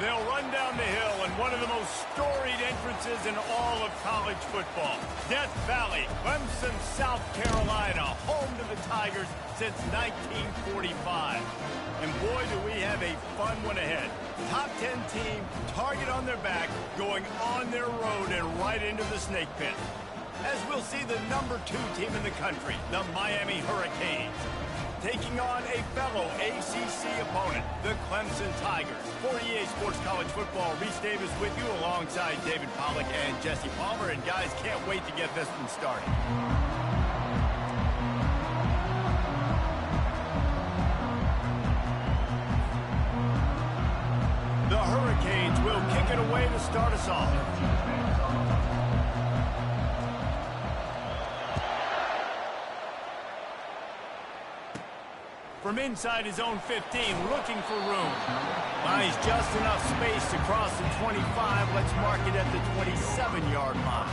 They'll run down the hill in one of the most storied entrances in all of college football. Death Valley, Clemson, South Carolina, home to the Tigers since 1945. And boy, do we have a fun one ahead. Top 10 team, target on their back, going on their road and right into the snake pit. As we'll see the number 2 team in the country, the Miami Hurricanes, taking on a fellow ACC opponent, the Clemson Tigers. For EA Sports College Football, Reese Davis with you alongside David Pollack and Jesse Palmer. And guys, can't wait to get this one started. The Hurricanes will kick it away to start us off. From inside his own 15, looking for room. Finds just enough space to cross the 25. Let's mark it at the 27-yard line.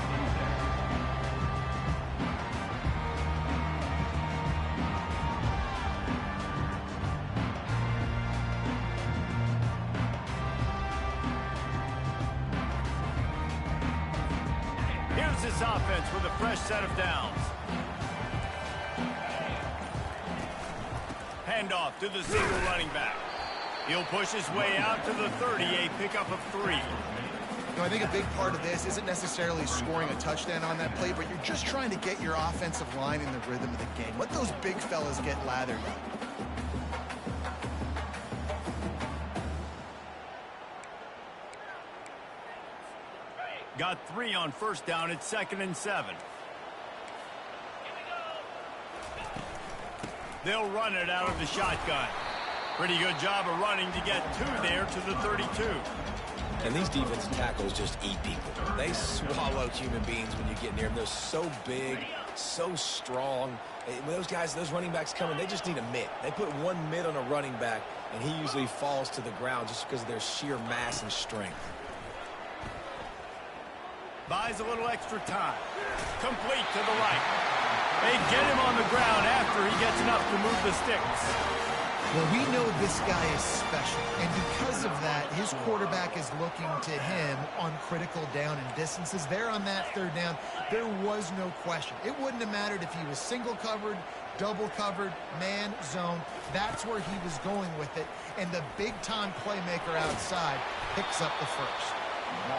Here's this offense with a fresh set of downs. Handoff to the single running back. He'll push his way out to the 30, a pickup of 3. You know, I think a big part of this isn't necessarily scoring a touchdown on that play, but you're just trying to get your offensive line in the rhythm of the game. Let those big fellas get lathered up. Got 3 on first down. It's 2nd and 7. They'll run it out of the shotgun. Pretty good job of running to get 2 there to the 32. And these defensive tackles just eat people. They swallow human beings when you get near them. They're so big, so strong. When those guys, those running backs come in, they just need a mitt. They put one mitt on a running back, and he usually falls to the ground just because of their sheer mass and strength. Buys a little extra time. Complete to the right. They get him on the ground after he gets enough to move the sticks. Well, we know this guy is special, and because of that, his quarterback is looking to him on critical down and distances. There on that 3rd down, there was no question. It wouldn't have mattered if he was single covered, double covered, man, zone. That's where he was going with it, and the big-time playmaker outside picks up the first.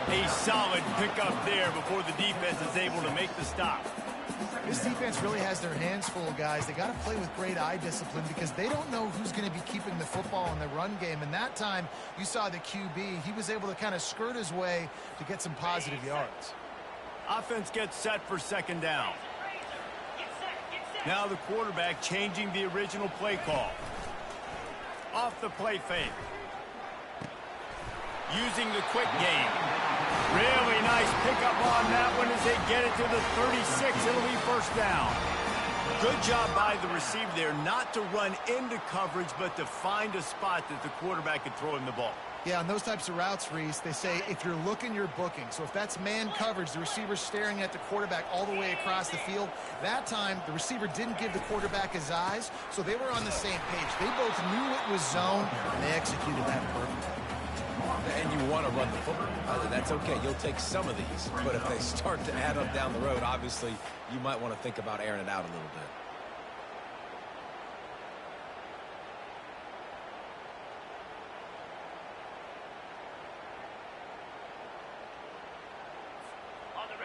A solid pickup there before the defense is able to make the stop. This defense really has their hands full, guys. They got to play with great eye discipline because they don't know who's going to be keeping the football in the run game. And that time, you saw the QB. He was able to kind of skirt his way to get some positive yards. Offense gets set for 2nd down. Now the quarterback changing the original play call. Off the play fake. Using the quick game. Really nice pickup on that one as they get it to the 36. It'll be 1st down. Good job by the receiver there not to run into coverage, but to find a spot that the quarterback could throw him the ball. Yeah, on those types of routes, Reese, they say if you're looking, you're booking. So if that's man coverage, the receiver's staring at the quarterback all the way across the field. That time, the receiver didn't give the quarterback his eyes, so they were on the same page. They both knew it was zone, and they executed that perfectly. And you want to run the football. That's okay. You'll take some of these. But if they start to add up down the road, obviously, you might want to think about airing it out a little bit.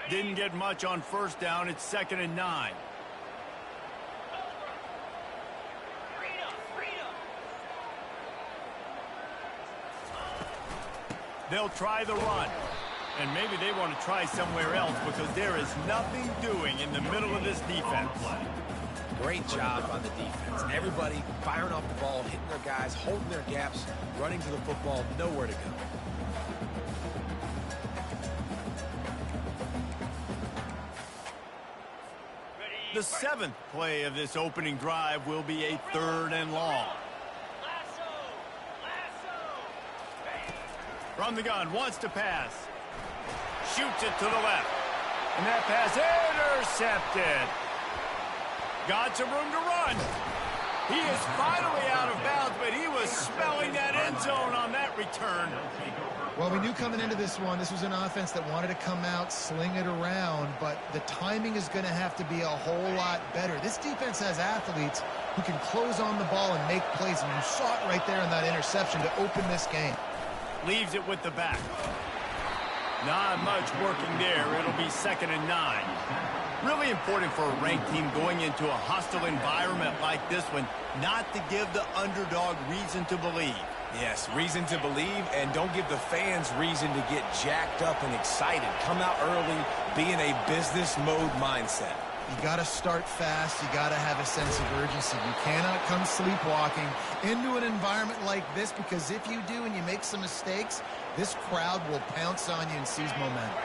Didn't get much on first down. It's 2nd and 9. They'll try the run. And maybe they want to try somewhere else because there is nothing doing in the middle of this defense. Great job on the defense. Everybody firing off the ball, hitting their guys, holding their gaps, running to the football, nowhere to go. The 7th play of this opening drive will be a 3rd and long. From the gun, wants to pass. Shoots it to the left. And that pass intercepted. Got some room to run. He is finally out of bounds, but he was smelling that end zone on that return. Well, we knew coming into this one, this was an offense that wanted to come out, sling it around, but the timing is going to have to be a whole lot better. This defense has athletes who can close on the ball and make plays, and you saw it right there in that interception to open this game. Leaves it with the back. Not much working there. It'll be 2nd and 9. Really important for a ranked team going into a hostile environment like this one, not to give the underdog reason to believe. Yes, reason to believe, and don't give the fans reason to get jacked up and excited. Come out early, be in a business mode mindset. You got to start fast. You got to have a sense of urgency. You cannot come sleepwalking into an environment like this, because if you do and you make some mistakes, this crowd will pounce on you and seize momentum.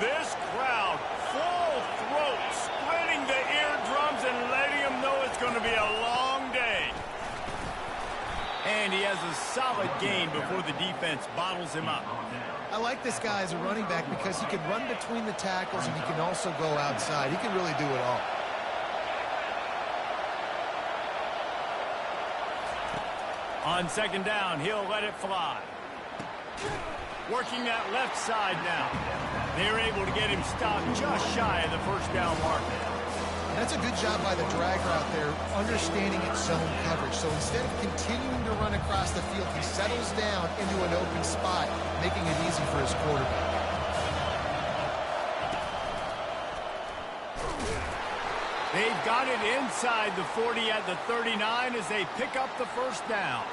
This crowd, full throat, splitting the eardrums and letting them know it's going to be a long day. And he has a solid gain before the defense bottles him up. I like this guy as a running back because he can run between the tackles and he can also go outside. He can really do it all. On 2nd down, he'll let it fly. Working that left side now. They're able to get him stopped just shy of the 1st down mark. That's a good job by the dragger out there, understanding its zone coverage. So instead of continuing to run across the field, he settles down into an open spot, making it easy for his quarterback. They've got it inside the 40 at the 39 as they pick up the 1st down.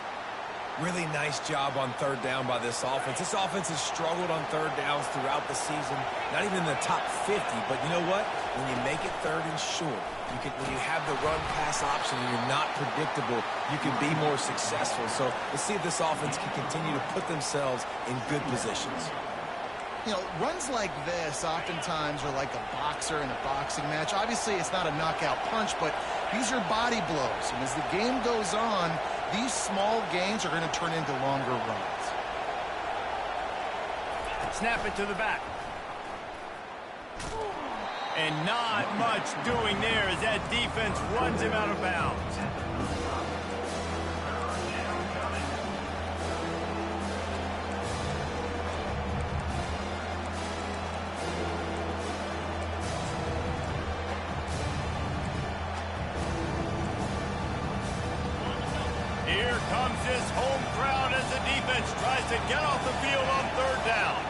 Really nice job on 3rd down by this offense. This offense has struggled on 3rd downs throughout the season. Not even in the top 50, but you know what? When you make it 3rd and short, when you have the run-pass option and you're not predictable, you can be more successful. So let's see if this offense can continue to put themselves in good positions. You know, runs like this oftentimes are like a boxer in a boxing match. Obviously, it's not a knockout punch, but these are body blows. And as the game goes on, these small gains are going to turn into longer runs. Snap it to the back. And not much doing there as that defense runs him out of bounds. Here comes this home crowd as the defense tries to get off the field on 3rd down.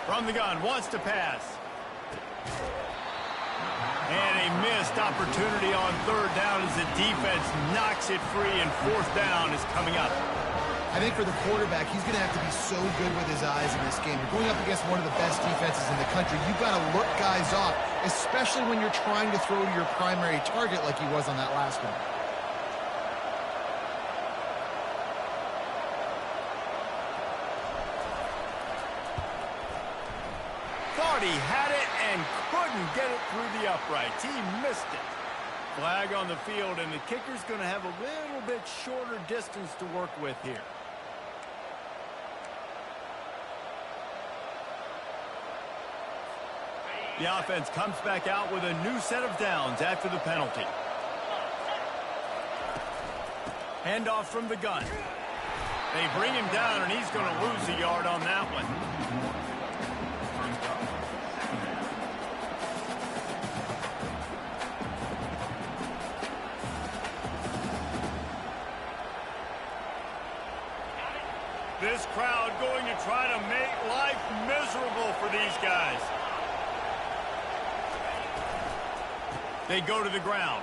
From the gun, wants to pass. And a missed opportunity on 3rd down as the defense knocks it free, and 4th down is coming up. I think for the quarterback, he's going to have to be so good with his eyes in this game. You're going up against one of the best defenses in the country. You've got to look guys off, especially when you're trying to throw to your primary target like he was on that last one. Thought he had it and couldn't get it through the uprights. He missed it. Flag on the field, and the kicker's going to have a little bit shorter distance to work with here. The offense comes back out with a new set of downs after the penalty. Handoff from the gun. They bring him down, and he's going to lose a yard on that one. This crowd going to try to make life miserable for these guys. They go to the ground.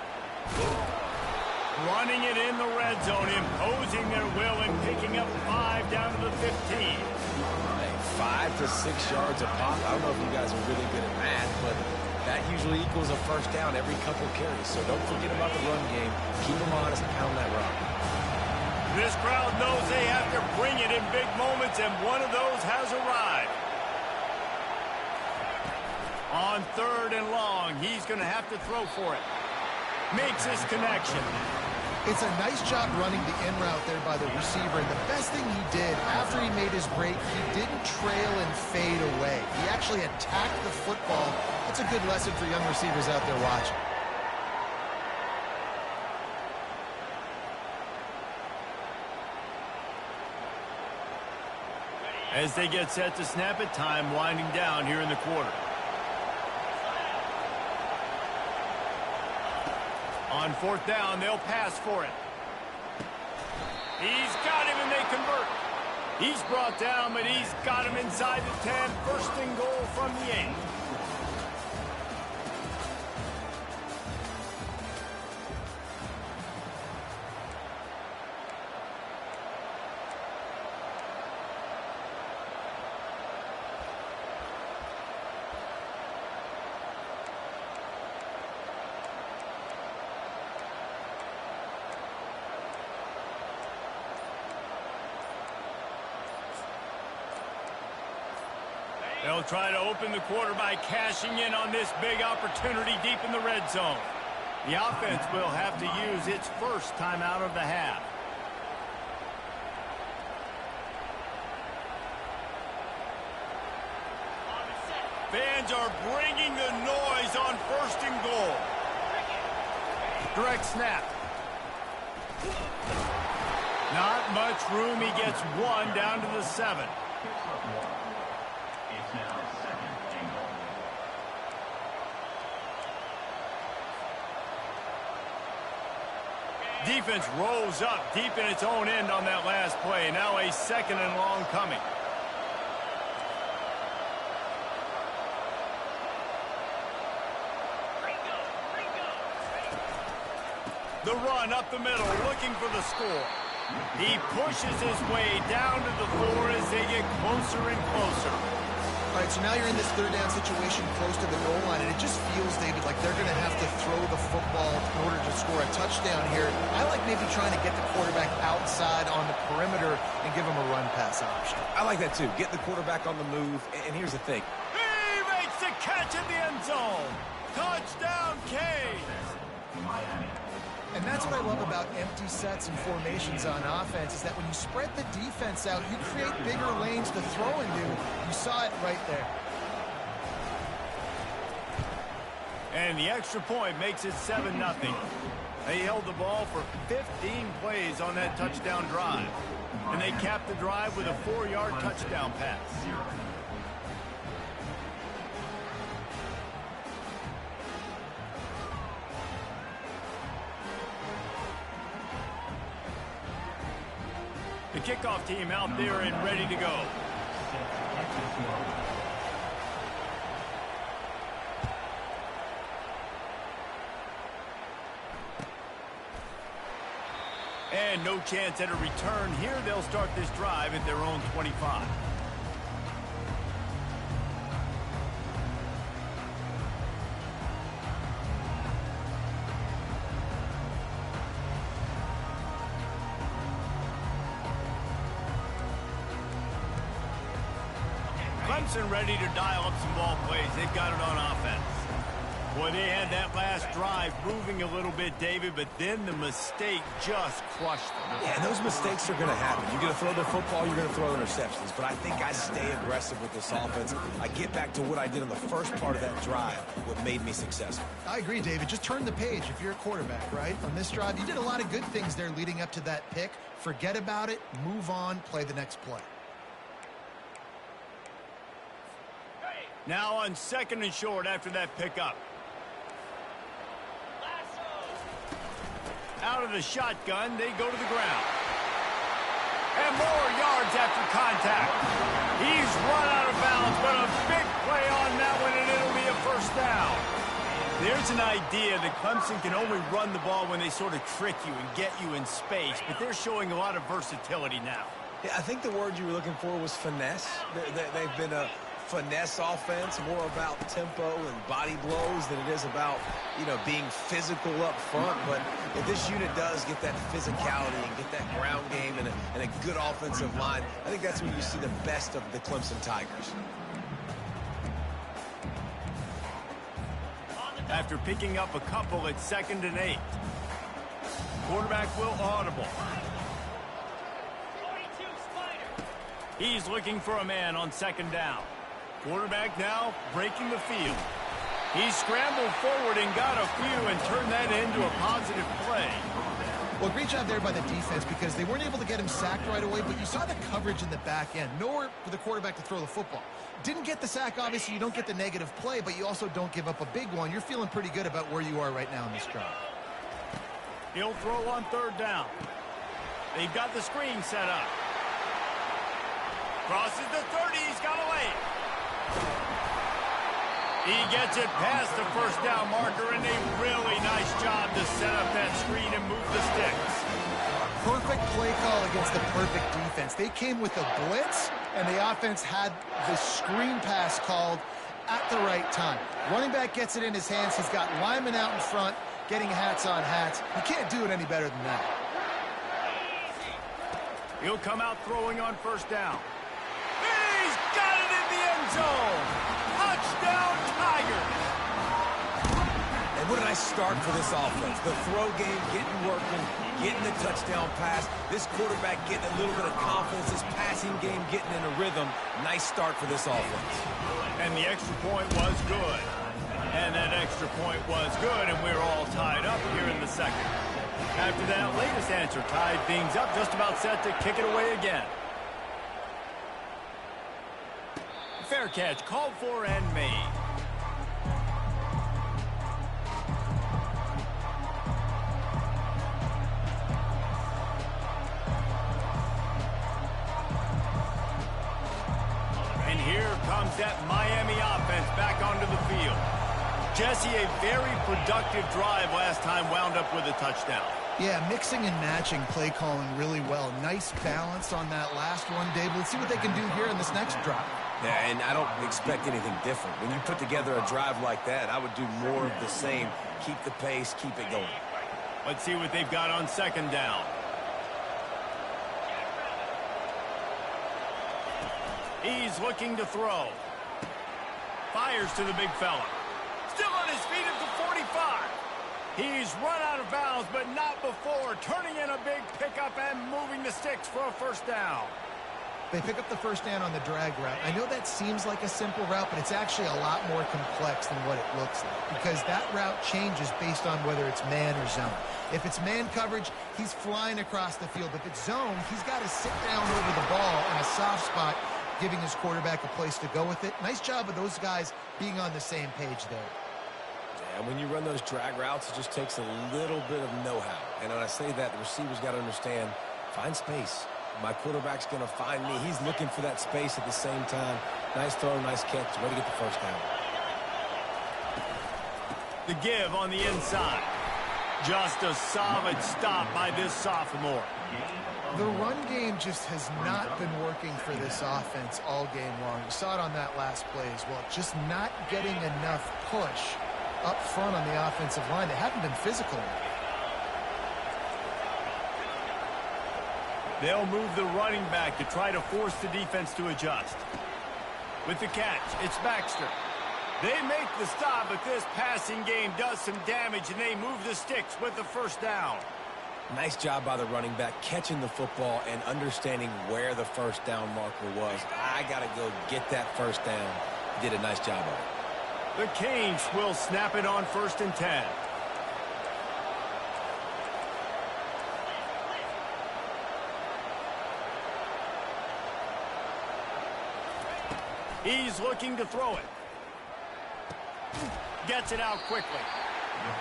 Running it in the red zone, imposing their will and picking up 5 down to the 15. Hey, 5 to 6 yards a pop. I don't know if you guys are really good at math, but that usually equals a 1st down every couple carries. So don't forget about the run game. Keep them honest and pound that rock. This crowd knows they have to bring it in big moments, and one of those has arrived. On 3rd and long, he's going to have to throw for it. Makes his connection. It's a nice job running the in route there by the receiver, and the best thing he did after he made his break, he didn't trail and fade away. He actually attacked the football. That's a good lesson for young receivers out there watching. As they get set to snap it, time winding down here in the quarter. On fourth down, they'll pass for it. He's got him, and they convert. He's brought down, but he's got him inside the 10. First and goal from the 8. They'll try to open the quarter by cashing in on this big opportunity deep in the red zone. The offense will have to use its first timeout of the half. Fans are bringing the noise on first and goal. Direct snap. Not much room. He gets one down to the 7. Defense rolls up deep in its own end on that last play. Now a second and long coming. The run up the middle, looking for the score. He pushes his way down to the 4 as they get closer and closer. All right, so now you're in this third down situation close to the goal line, and it just feels, David, like they're going to have to throw the football in order to score a touchdown here. I like maybe trying to get the quarterback outside on the perimeter and give him a run-pass option. I like that, too. Get the quarterback on the move. And here's the thing. He makes the catch in the end zone. Touchdown, Canes. And that's what I love about empty sets and formations on offense, is that when you spread the defense out, you create bigger lanes to throw into. You saw it right there. And the extra point makes it 7-0. They held the ball for 15 plays on that touchdown drive. And they capped the drive with a 4-yard touchdown pass. The kickoff team out there and ready to go. And no chance at a return here. They'll start this drive at their own 25. Clemson ready to dial up some ball plays. They've got it on offense. Boy, they had that last drive moving a little bit, David, but then the mistake just crushed them. Yeah, and those mistakes are going to happen. You're going to throw the football, you're going to throw interceptions. But I think I stay aggressive with this offense. I get back to what I did in the first part of that drive, what made me successful. I agree, David. Just turn the page if you're a quarterback, right? On this drive, you did a lot of good things there leading up to that pick. Forget about it, move on, play the next play. Now on 2nd and short after that pickup. Out of the shotgun, they go to the ground. And more yards after contact. He's run out of bounds, but a big play on that one, and it'll be a first down. There's an idea that Clemson can only run the ball when they sort of trick you and get you in space, but they're showing a lot of versatility now. Yeah, I think the word you were looking for was finesse. They've been a finesse offense, more about tempo and body blows than it is about, being physical up front. But if this unit does get that physicality and get that ground game and a good offensive line, I think that's when you see the best of the Clemson Tigers. After picking up a couple at 2nd and 8. Quarterback will audible. He's looking for a man on 2nd down. Quarterback now breaking the field. He scrambled forward and got a few and turned that into a positive play. Well, great job there by the defense because they weren't able to get him sacked right away, but you saw the coverage in the back end. Nowhere for the quarterback to throw the football. Didn't get the sack, obviously. You don't get the negative play, but you also don't give up a big one. You're feeling pretty good about where you are right now in this drive. He'll throw on third down. They've got the screen set up. Crosses the 30. He's got away. He gets it past the first down marker, and a really nice job to set up that screen and move the sticks. Perfect play call against the perfect defense. They came with a blitz, and the offense had the screen pass called at the right time. Running back gets it in his hands. He's got linemen out in front, getting hats on hats. You can't do it any better than that. He'll come out throwing on first down. He's got it in the end zone. Touchdown, Tigers. And what a nice start for this offense. The throw game getting working, getting the touchdown pass. This quarterback getting a little bit of confidence. This passing game getting in a rhythm. Nice start for this offense. And the extra point was good. And that extra point was good, and we're all tied up here in the second. After that latest answer tied things up, just about set to kick it away again. Fair catch, called for and made. And here comes that Miami offense back onto the field. Jesse, a very productive drive last time, wound up with a touchdown. Yeah, mixing and matching play calling really well. Nice balance on that last one, Dave. Let's see what they can do here in this next drive. Yeah, and I don't expect anything different. When you put together a drive like that, I would do more of the same. Keep the pace, keep it going. Let's see what they've got on second down. He's looking to throw. Fires to the big fella. Still on his feet at the 45. He's run out of bounds, but not before. Turning in a big pickup and moving the sticks for a first down. They pick up the first down on the drag route. I know that seems like a simple route, but it's actually a lot more complex than what it looks like because that route changes based on whether it's man or zone. If it's man coverage, he's flying across the field. If it's zone, he's got to sit down over the ball in a soft spot, giving his quarterback a place to go with it. Nice job of those guys being on the same page there. And when you run those drag routes, it just takes a little bit of know-how. And when I say that, the receiver's got to understand, find space. My quarterback's going to find me. He's looking for that space at the same time. Nice throw, nice catch. Way to get the first down. The give on the inside. Just a solid stop by this sophomore. The run game just has not been working for this offense all game long. You saw it on that last play as well. Just not getting enough push up front on the offensive line. They haven't been physical. They'll move the running back to try to force the defense to adjust. With the catch, it's Baxter. They make the stop, but this passing game does some damage, and they move the sticks with the first down. Nice job by the running back, catching the football and understanding where the first down marker was. I got to go get that first down. He did a nice job of it. The Canes will snap it on 1st and 10. He's looking to throw it. Gets it out quickly.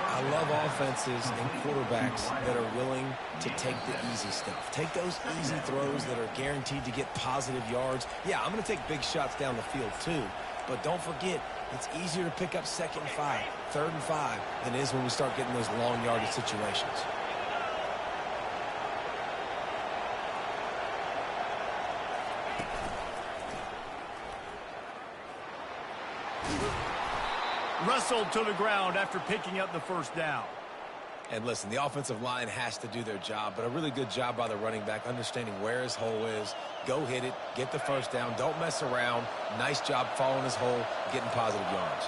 I love offenses and quarterbacks that are willing to take the easy stuff. Take those easy throws that are guaranteed to get positive yards. Yeah, I'm going to take big shots down the field too, but don't forget, it's easier to pick up 2nd and 5, 3rd and 5 than it is when we start getting those long yardage situations. Wrestled to the ground after picking up the first down. And listen, the offensive line has to do their job, but a really good job by the running back, understanding where his hole is. Go hit it, get the first down, don't mess around. Nice job following his hole, getting positive yards.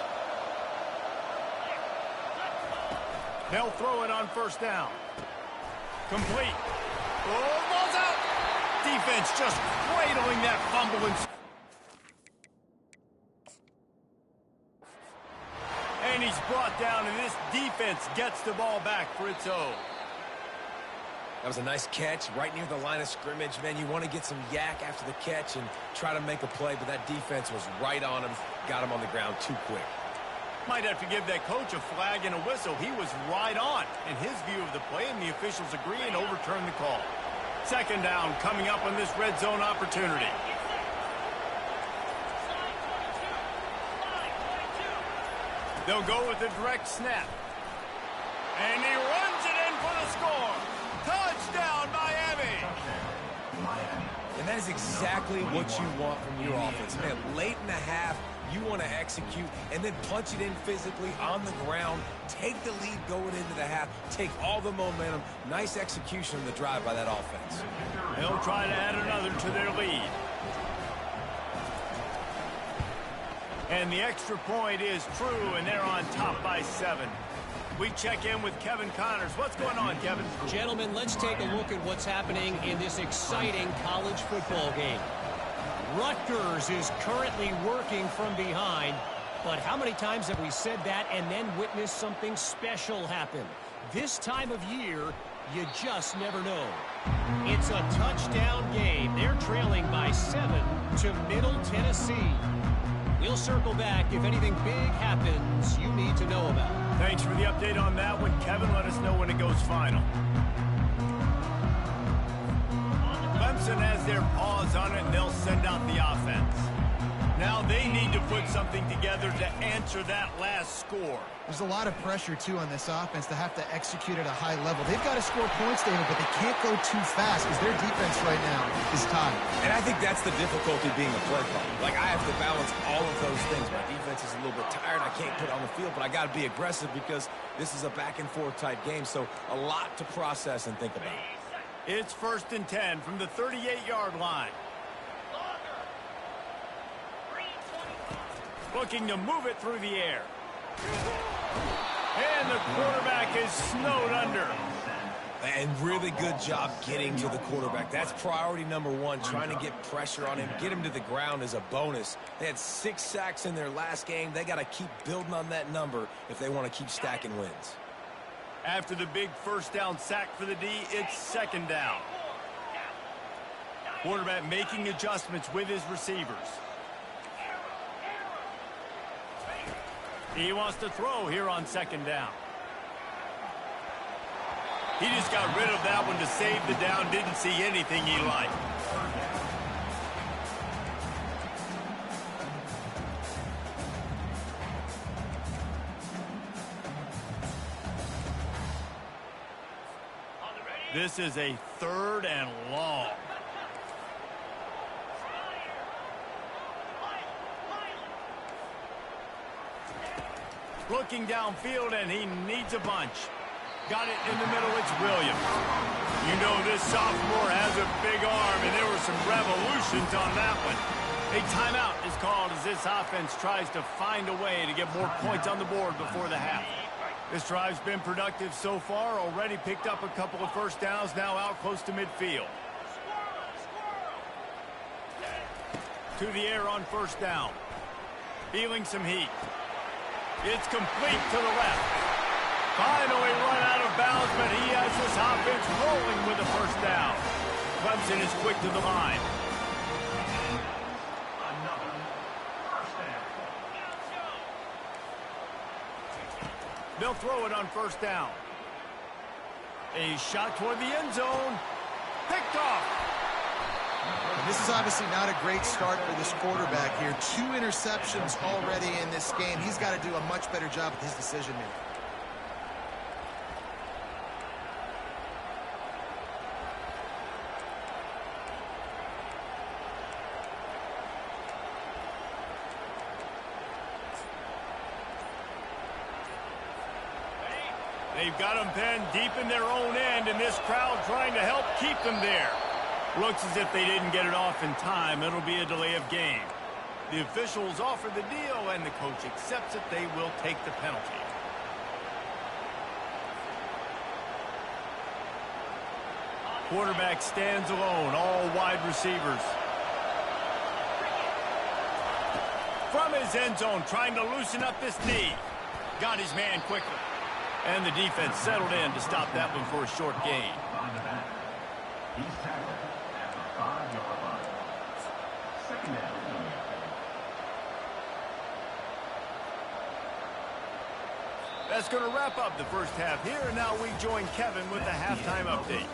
They'll throw it on 1st down. Complete. Oh, ball's out. Defense just cradling that fumble and... And he's brought down, and this defense gets the ball back for its own. That was a nice catch right near the line of scrimmage. Man, you want to get some yak after the catch and try to make a play, but that defense was right on him, got him on the ground too quick. Might have to give that coach a flag and a whistle. He was right on in his view of the play, and the officials agree and overturn the call. Second down coming up on this red zone opportunity. They'll go with a direct snap. And he runs it in for the score. Touchdown, Miami. And that is exactly what you want from your offense. Man, late in the half, you want to execute and then punch it in physically on the ground. Take the lead going into the half. Take all the momentum. Nice execution of the drive by that offense. They'll try to add another to their lead. And the extra point is true, and they're on top by 7. We check in with Kevin Connors. What's going on, Kevin? Gentlemen, let's take a look at what's happening in this exciting college football game. Rutgers is currently working from behind, but how many times have we said that and then witnessed something special happen? This time of year, you just never know. It's a touchdown game. They're trailing by 7 to Middle Tennessee. We'll circle back if anything big happens you need to know about. Thanks for the update on that one, Kevin. Let us know when it goes final. Clemson has their paws on it, and they'll send out the offense. Now they need to put something together to answer that last score. There's a lot of pressure, too, on this offense to have to execute at a high level. They've got to score points, David, but they can't go too fast because their defense right now is tied. And I think that's the difficulty being a play caller. Like, I have to balance all of those things. My defense is a little bit tired. I can't put it on the field, but I got to be aggressive because this is a back-and-forth type game, so a lot to process and think about. It's 1st and 10 from the 38-yard line. Looking to move it through the air. And the quarterback is snowed under. And really good job getting to the quarterback. That's priority number 1, trying to get pressure on him. Get him to the ground is a bonus. They had 6 sacks in their last game. They got to keep building on that number if they want to keep stacking wins. After the big first down sack for the D, it's 2nd down. Quarterback making adjustments with his receivers. He wants to throw here on 2nd down. He just got rid of that one to save the down. Didn't see anything he liked. This is a 3rd and long. Looking downfield, and he needs a bunch. Got it in the middle. It's Williams. You know this sophomore has a big arm, and there were some revolutions on that one. A timeout is called as this offense tries to find a way to get more points on the board before the half. This drive's been productive so far. Already picked up a couple of first downs, now out close to midfield. To the air on 1st down. Feeling some heat. It's complete to the left. Finally run out of bounds, but he has this offense rolling with a 1st down. Clemson is quick to the line. They'll throw it on 1st down. A shot toward the end zone. Picked off. And this is obviously not a great start for this quarterback here. 2 interceptions already in this game. He's got to do a much better job with his decision-making. They've got them pinned deep in their own end, and this crowd trying to help keep them there. Looks as if they didn't get it off in time. It'll be a delay of game. The officials offer the deal, and the coach accepts it. They will take the penalty. Quarterback stands alone, all wide receivers. From his end zone, trying to loosen up this knee. Got his man quickly. And the defense settled in to stop that one for a short gain. That's going to wrap up the first half here, and now we join Kevin with the halftime update.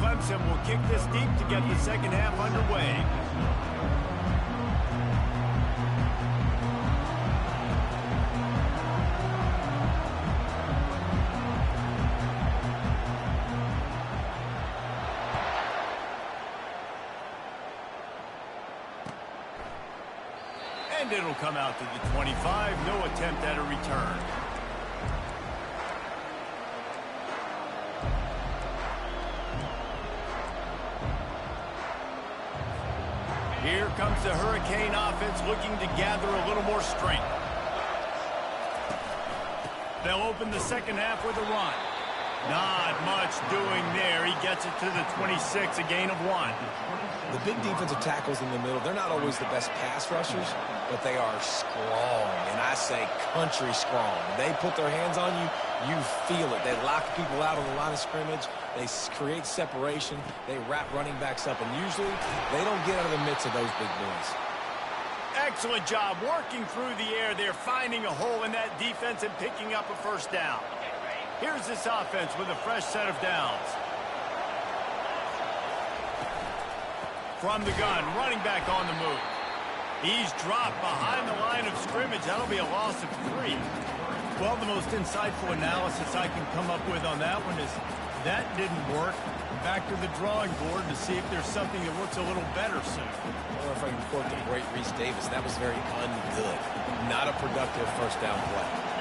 Clemson will kick this deep to get the second half underway. And it'll come out to the 25. No attempt at a return. Here comes the Hurricane offense looking to gather a little more strength. They'll open the second half with a run. Not much doing there. He gets it to the 26, a gain of 1. The big defensive tackles in the middle, they're not always the best pass rushers, but they are strong, and I say country strong. They put their hands on you, you feel it. They lock people out on the line of scrimmage. They create separation. They wrap running backs up, and usually they don't get out of the midst of those big boys. Excellent job working through the air there, finding a hole in that defense and picking up a first down. Here's this offense with a fresh set of downs. From the gun, running back on the move. He's dropped behind the line of scrimmage. That'll be a loss of 3. Well, the most insightful analysis I can come up with on that one is that didn't work. Back to the drawing board to see if there's something that works a little better soon. Or if I can quote the great Reese Davis, that was very ungood. Not a productive first down play.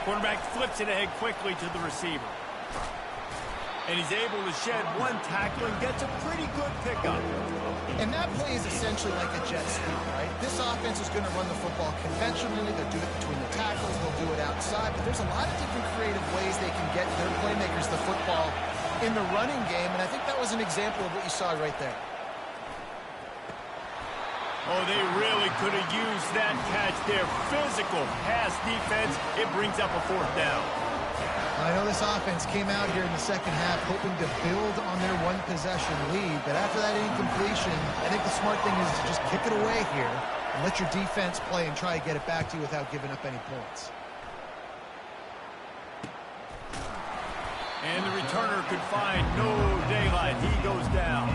Quarterback flips it ahead quickly to the receiver. And he's able to shed 1 tackle and gets a pretty good pickup. And that play is essentially like a jet sweep, right? This offense is going to run the football conventionally. They'll do it between the tackles. They'll do it outside. But there's a lot of different creative ways they can get their playmakers the football in the running game. And I think that was an example of what you saw right there. Oh, they really could have used that catch there. Physical pass defense. It brings up a 4th down. I know this offense came out here in the second half hoping to build on their 1-possession lead, but after that incompletion, I think the smart thing is to just kick it away here and let your defense play and try to get it back to you without giving up any points. And the returner could find no daylight. He goes down.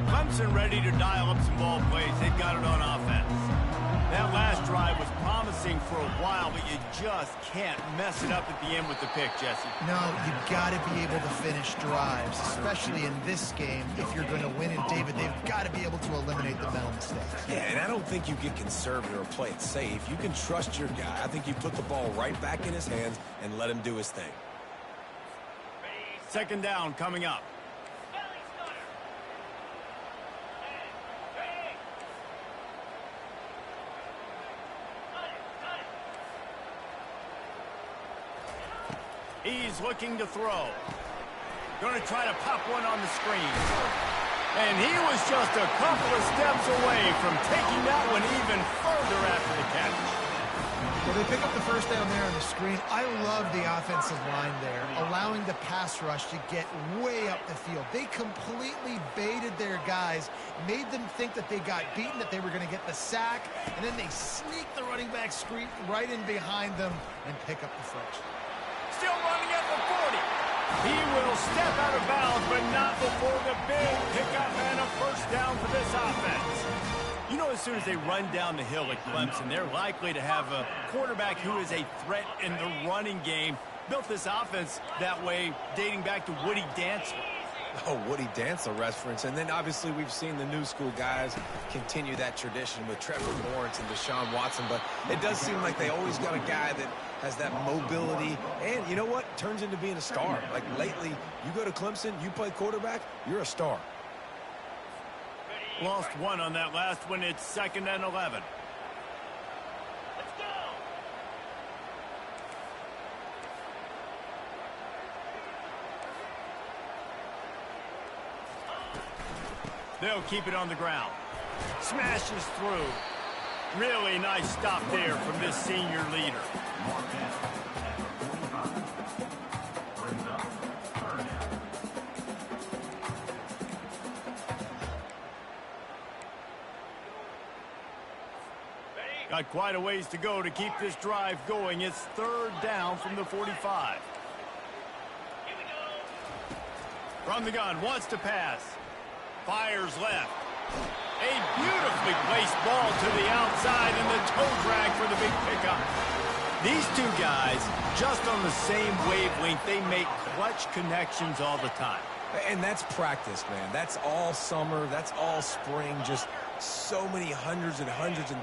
Clemson ready to dial up some ball plays. They've got it on offense. That last drive was promising for a while, but you just can't mess it up at the end with the pick, Jesse. No, you got to be able to finish drives, especially in this game. If you're going to win, and David, they've got to be able to eliminate the mental mistakes. Yeah, and I don't think you get conservative or play it safe. You can trust your guy. I think you put the ball right back in his hands and let him do his thing. Second down coming up. He's looking to throw. Going to try to pop one on the screen. And he was just a couple of steps away from taking that one even further after the catch. Well, they pick up the first down there on the screen. I love the offensive line there, allowing the pass rush to get way up the field. They completely baited their guys, made them think that they got beaten, that they were going to get the sack, and then they sneak the running back screen right in behind them and pick up the first. Still running at the 40. He will step out of bounds, but not before the big pickup and a first down for this offense. You know, as soon as they run down the hill at Clemson, they're likely to have a quarterback who is a threat in the running game. Built this offense that way dating back to Woody Dantzler. Oh, Woody Dantzler reference. And then obviously we've seen the new school guys continue that tradition with Trevor Lawrence and Deshaun Watson. But it does seem like they always got a guy that has that mobility. And you know what? Turns into being a star. Like lately, you go to Clemson, you play quarterback, you're a star. Lost 1 on that last one. It's 2nd and 11. They'll keep it on the ground. Smashes through. Really nice stop there from this senior leader. Got quite a ways to go to keep this drive going. It's third down from the 45. From the gun, wants to pass. Fires left. A beautifully placed ball to the outside and the toe drag for the big pickup. These two guys, just on the same wavelength, they make clutch connections all the time. And that's practice, man. That's all summer. That's all spring. Just so many hundreds and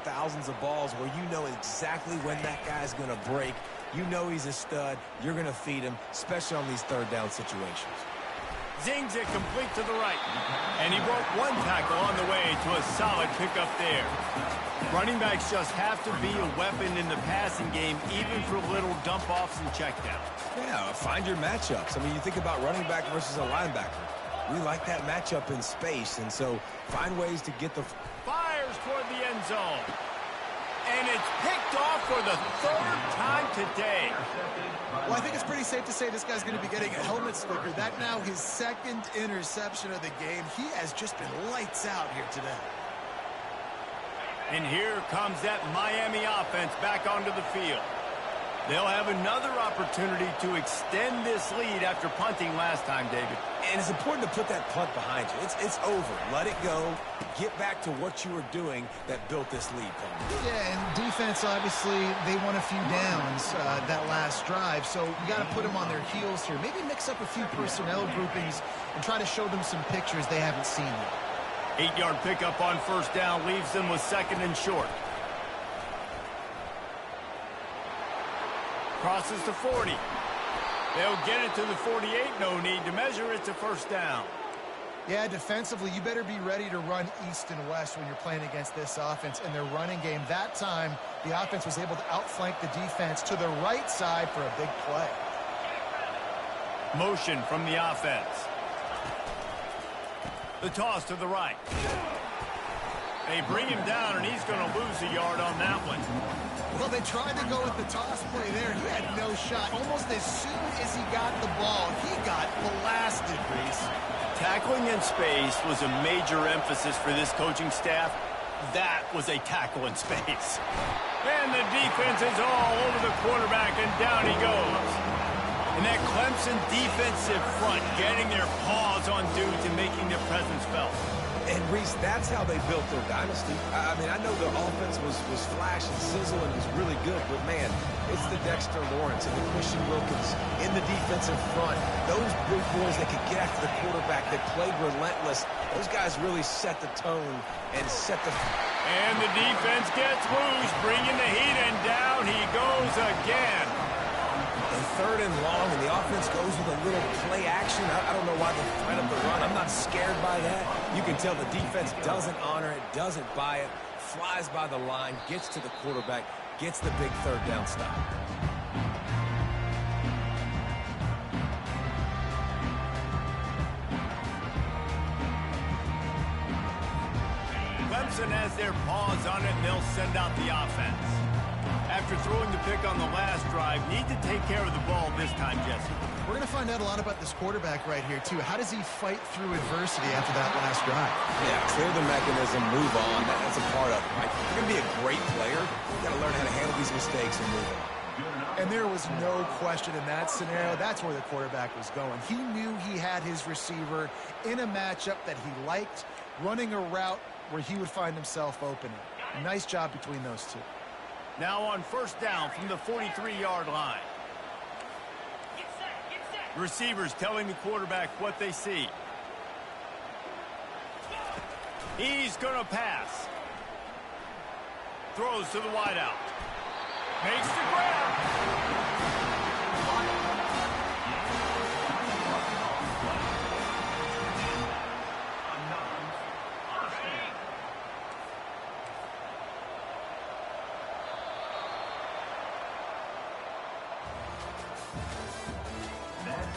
thousands of balls where you know exactly when that guy's going to break. You know he's a stud. You're going to feed him, especially on these third down situations. Zings it complete to the right. And he broke one tackle on the way to a solid pickup there. Running backs just have to be a weapon in the passing game, even for little dump-offs and checkdowns. Yeah, find your matchups. I mean, you think about running back versus a linebacker. We like that matchup in space, and so find ways to get the... Fires toward the end zone. And it's picked off for the third time today. Well, I think it's pretty safe to say this guy's going to be getting a helmet sticker. That now his second interception of the game. He has just been lights out here today. And here comes that Miami offense back onto the field. They'll have another opportunity to extend this lead after punting last time, David. And it's important to put that punt behind you. It's over. Let it go. Get back to what you were doing that built this lead, Paul. Yeah, and defense, obviously, they won a few downs that last drive, so you got to put them on their heels here. Maybe mix up a few personnel groupings and try to show them some pictures they haven't seen yet. 8-yard pickup on first down leaves them with second and short. Crosses to 40. They'll get it to the 48. No need to measure. It's a first down. Yeah, defensively, you better be ready to run east and west when you're playing against this offense. In their running game, that time, the offense was able to outflank the defense to the right side for a big play. Motion from the offense. The toss to the right. They bring him down, and he's going to lose a yard on that one. Well, they tried to go with the toss play there. He had no shot. Almost as soon as he got the ball, he got blasted, Reese. Tackling in space was a major emphasis for this coaching staff. That was a tackle in space. And the defense is all over the quarterback, and down he goes. And that Clemson defensive front getting their paws on dudes and making their presence felt. And, Reese, that's how they built their dynasty. I mean, I know their offense was flash and sizzle and was really good, but, man, it's the Dexter Lawrence and the Christian Wilkins in the defensive front. Those big boys that could get after the quarterback, that played relentless, those guys really set the tone and set the... And the defense gets loose, bringing the heat, and down he goes again. And third and long, and the offense goes with a little play action. I don't know why they threat of the run. I'm not scared by that. You can tell the defense doesn't honor it, doesn't buy it, flies by the line, gets to the quarterback, gets the big third down stop. Clemson has their paws on it, and they'll send out the offense. After throwing the pick on the last drive, need to take care of the ball this time, Jesse. We're going to find out a lot about this quarterback right here, too. How does he fight through adversity after that last drive? Yeah, clear the mechanism, move on. That's a part of it, right? You're going to be a great player. You've got to learn how to handle these mistakes and move on. And there was no question in that scenario. That's where the quarterback was going. He knew he had his receiver in a matchup that he liked, running a route where he would find himself opening. Nice job between those two. Now on first down from the 43-yard line. Receivers telling the quarterback what they see. He's going to pass. Throws to the wideout. Makes the grab.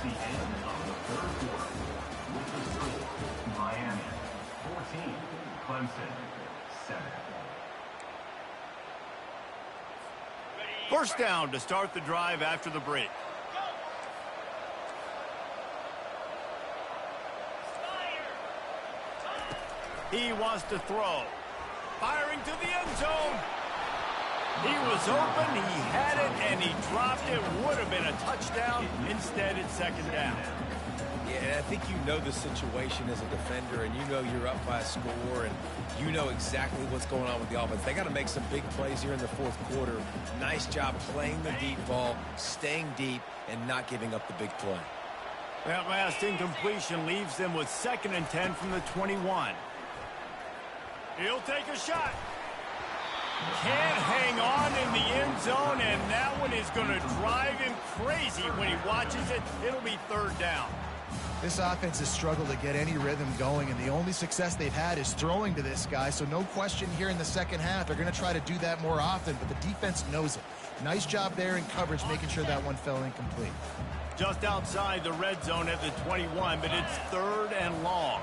The end of the third quarter with the score, Miami 14, First down to start the drive after the break. He wants to throw. Firing to the end zone. He was open, he had it, and he dropped it. Would have been a touchdown. Instead, it's second down. Yeah, and I think you know the situation as a defender, and you know you're up by a score, and you know exactly what's going on with the offense. They got to make some big plays here in the fourth quarter. Nice job playing the deep ball, staying deep, and not giving up the big play. That last incompletion leaves them with 2nd and 10 from the 21. He'll take a shot. Can't hang on in the end zone, and that one is going to drive him crazy when he watches it. It'll be 3rd down. This offense has struggled to get any rhythm going, and the only success they've had is throwing to this guy, so no question here in the second half. They're going to try to do that more often, but the defense knows it. Nice job there in coverage, making sure that one fell incomplete. Just outside the red zone at the 21, but it's 3rd and long.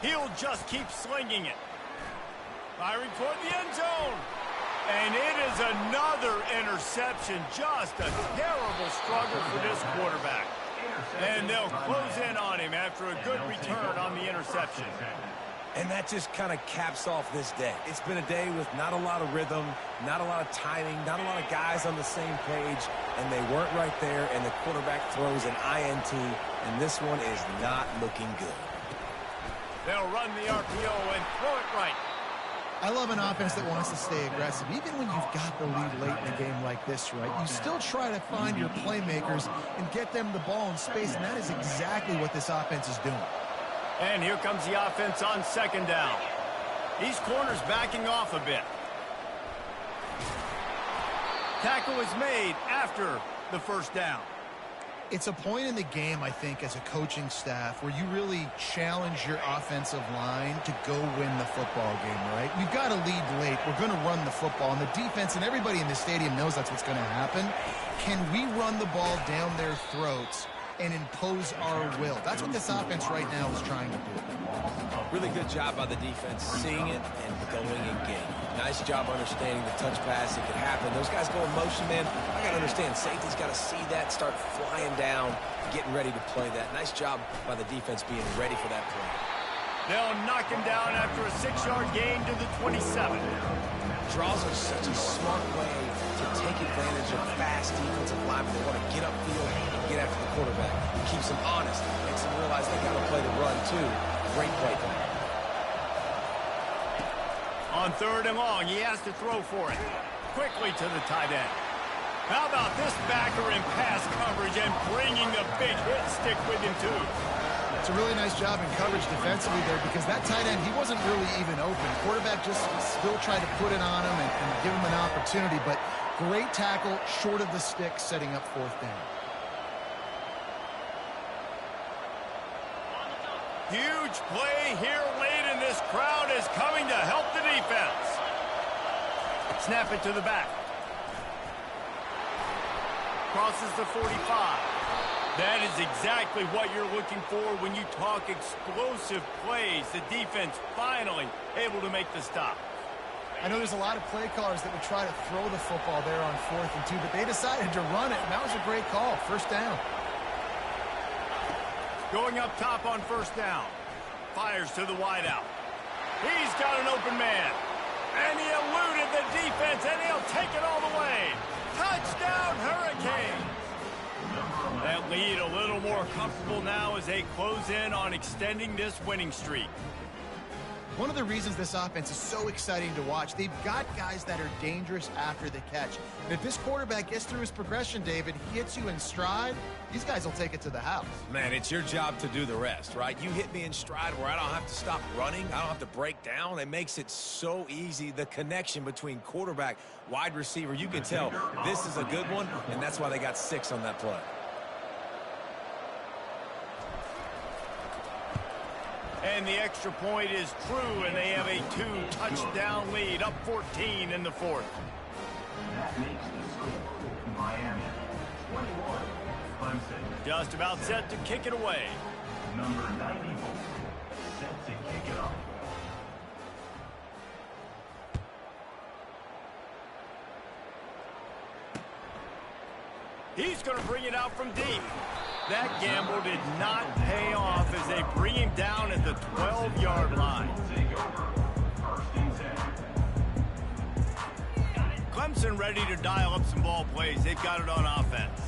He'll just keep slinging it. Firing toward the end zone. And it is another interception. Just a terrible struggle for this quarterback. And they'll close in on him after a good return on the interception. And that just kind of caps off this day. It's been a day with not a lot of rhythm, not a lot of timing, not a lot of guys on the same page, and they weren't right there, and the quarterback throws an INT, and this one is not looking good. They'll run the RPO and throw it right. I love an offense that wants to stay aggressive. Even when you've got the lead late in a game like this, right, you still try to find your playmakers and get them the ball in space, and that is exactly what this offense is doing. And here comes the offense on 2nd down. These corners backing off a bit. Tackle is made after the 1st down. It's a point in the game, I think, as a coaching staff where you really challenge your offensive line to go win the football game, right? We've got to lead late. We're going to run the football, and the defense and everybody in the stadium knows that's what's going to happen. Can we run the ball down their throats and impose our will? That's what this offense right now is trying to do. Really good job by the defense, seeing it and going in game. Nice job understanding the touch pass. It could happen. Those guys go in motion, man. I got to understand, safety's got to see that, start flying down, getting ready to play that. Nice job by the defense being ready for that play. They'll knock him down after a 6-yard gain to the 27. Draws are such a smart way to take advantage of fast defensive linemen. They want to get upfield and get after the quarterback. Keeps them honest. Makes them realize they got to play the run, too. Great play call. On 3rd and long, he has to throw for it. Quickly to the tight end. How about this backer in pass coverage and bringing the big hit stick with him, too? It's a really nice job in coverage defensively there because that tight end, he wasn't really even open. Quarterback just still tried to put it on him and give him an opportunity, but great tackle short of the stick, setting up 4th down. Huge play here late, and this crowd is coming to help the defense. Snap it to the back. Crosses the 45. That is exactly what you're looking for when you talk explosive plays. The defense finally able to make the stop. I know there's a lot of play callers that would try to throw the football there on 4th and 2, but they decided to run it, and that was a great call. 1st down. Going up top on 1st down. Fires to the wideout. He's got an open man. And he eluded the defense, and he'll take it all the way. Touchdown, Hurricanes! That lead a little more comfortable now as they close in on extending this winning streak. One of the reasons this offense is so exciting to watch, they've got guys that are dangerous after the catch. And if this quarterback gets through his progression, David, he hits you in stride, these guys will take it to the house. Man, it's your job to do the rest, right? You hit me in stride where I don't have to stop running. I don't have to break down. It makes it so easy. The connection between quarterback, wide receiver, you can tell this is a good one, and that's why they got 6 on that play. And the extra point is true, and they have a 2-touchdown lead, up 14 in the fourth. That makes the score Miami 21, Clemson. Just about set to kick it away. Number 94, set to kick it off. He's going to bring it out from deep. That gamble did not pay off as they bring him down at the 12-yard line. Clemson ready to dial up some ball plays. They've got it on offense.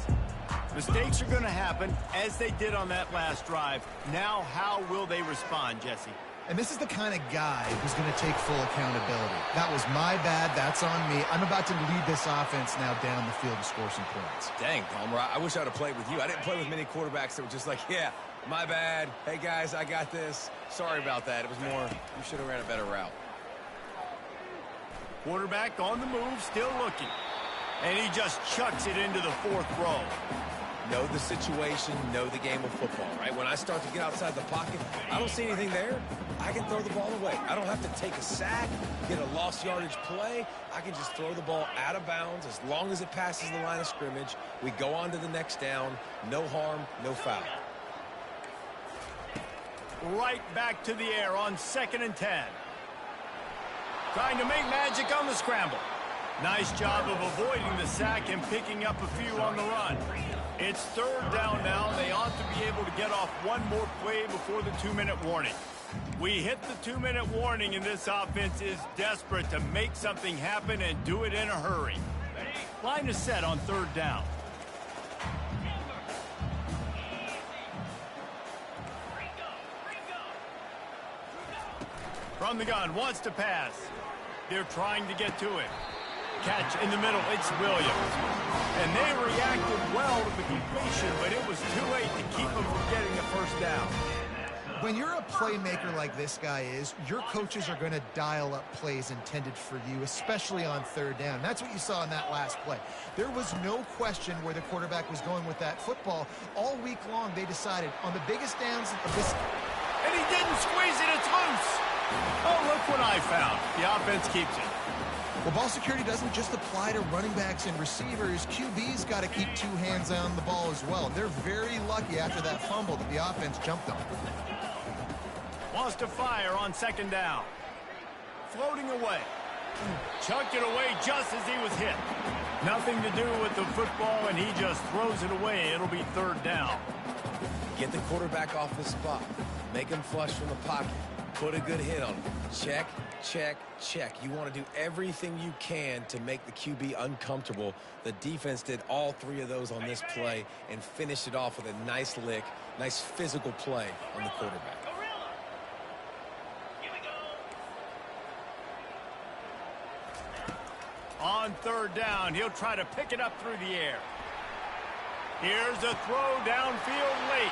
Mistakes are going to happen, as they did on that last drive. Now, how will they respond, Jesse? And this is the kind of guy who's going to take full accountability. That was my bad. That's on me. I'm about to lead this offense now down the field to score some points. Dang, Palmer, I wish I'd have played with you. I didn't play with many quarterbacks that were just like, yeah, my bad. Hey, guys, I got this. Sorry about that. It was more, you should have ran a better route. Quarterback on the move, still looking. And he just chucks it into the fourth row. Know the situation, know the game of football, right? When I start to get outside the pocket, I don't see anything there. I can throw the ball away. I don't have to take a sack, get a lost yardage play. I can just throw the ball out of bounds as long as it passes the line of scrimmage. We go on to the next down. No harm, no foul. Right back to the air on 2nd and 10. Trying to make magic on the scramble. Nice job of avoiding the sack and picking up a few on the run. It's 3rd down now. They ought to be able to get off one more play before the 2-minute warning. We hit the 2-minute warning, and this offense is desperate to make something happen and do it in a hurry. Line is set on 3rd down. From the gun, wants to pass. They're trying to get to it. Catch in the middle, it's Williams. And they reacted well to the completion, but it was too late to keep them from getting the first down. When you're a playmaker like this guy is, your coaches are going to dial up plays intended for you, especially on 3rd down. That's what you saw in that last play. There was no question where the quarterback was going with that football. All week long, they decided on the biggest downs of this. And he didn't squeeze it, it's loose. Oh, look what I found. The offense keeps it. Well, ball security doesn't just apply to running backs and receivers. QB's got to keep 2 hands on the ball as well. They're very lucky after that fumble that the offense jumped on. Wants to fire on 2nd down. Floating away. Chucked it away just as he was hit. Nothing to do with the football, and he just throws it away. It'll be 3rd down. Get the quarterback off the spot. Make him flush from the pocket. Put a good hit on him. Check, check, check. You want to do everything you can to make the QB uncomfortable. The defense did all 3 of those on this play and finished it off with a nice lick, nice physical play on the quarterback. On 3rd down, he'll try to pick it up through the air. Here's a throw downfield late.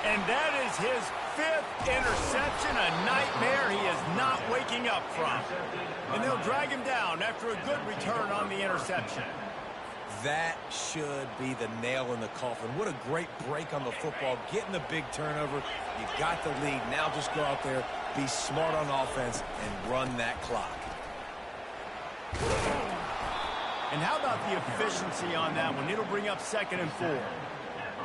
And that is his 5th interception, a nightmare he is not waking up from. And they'll drag him down after a good return on the interception. That should be the nail in the coffin. What a great break on the football. Getting the big turnover. You got the lead. Now just go out there, be smart on offense, and run that clock. And how about the efficiency on that one? It'll bring up 2nd and 4.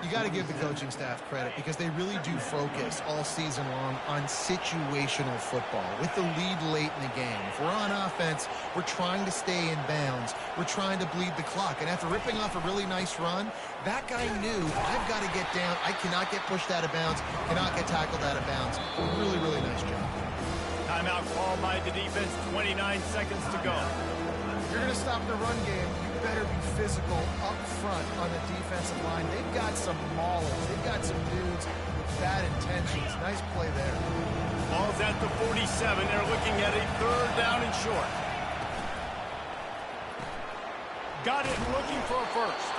You got to give the coaching staff credit because they really do focus all season long on situational football with the lead late in the game. If we're on offense, we're trying to stay in bounds. We're trying to bleed the clock. And after ripping off a really nice run, that guy knew, I've got to get down. I cannot get pushed out of bounds, cannot get tackled out of bounds. Really, really nice job. Timeout called by the defense, 29 seconds to go. If you're going to stop the run game, you better be physical up front on the defensive line. They've got some maulers. They've got some dudes with bad intentions. Nice play there. Ball's at the 47. They're looking at a 3rd down and short. Got it looking for a first.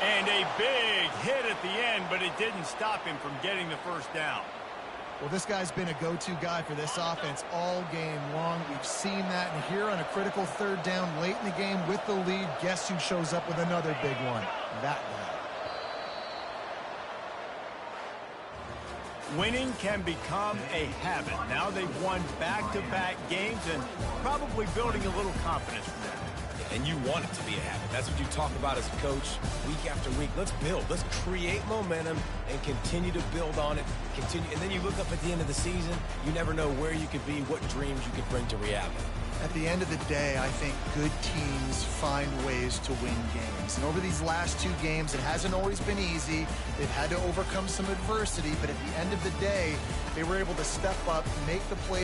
And a big hit at the end, but it didn't stop him from getting the first down. Well, this guy's been a go-to guy for this offense all game long. We've seen that, and here on a critical 3rd down late in the game with the lead, guess who shows up with another big one? That guy. Winning can become a habit. Now they've won back-to-back games and probably building a little confidence from that. And you want it to be a habit. That's what you talk about as a coach week after week. Let's build. Let's create momentum and continue to build on it. Continue, and then you look up at the end of the season, you never know where you could be, what dreams you could bring to reality. At the end of the day, I think good teams find ways to win games. And over these last 2 games, it hasn't always been easy. They've had to overcome some adversity, but at the end of the day, they were able to step up, make the play.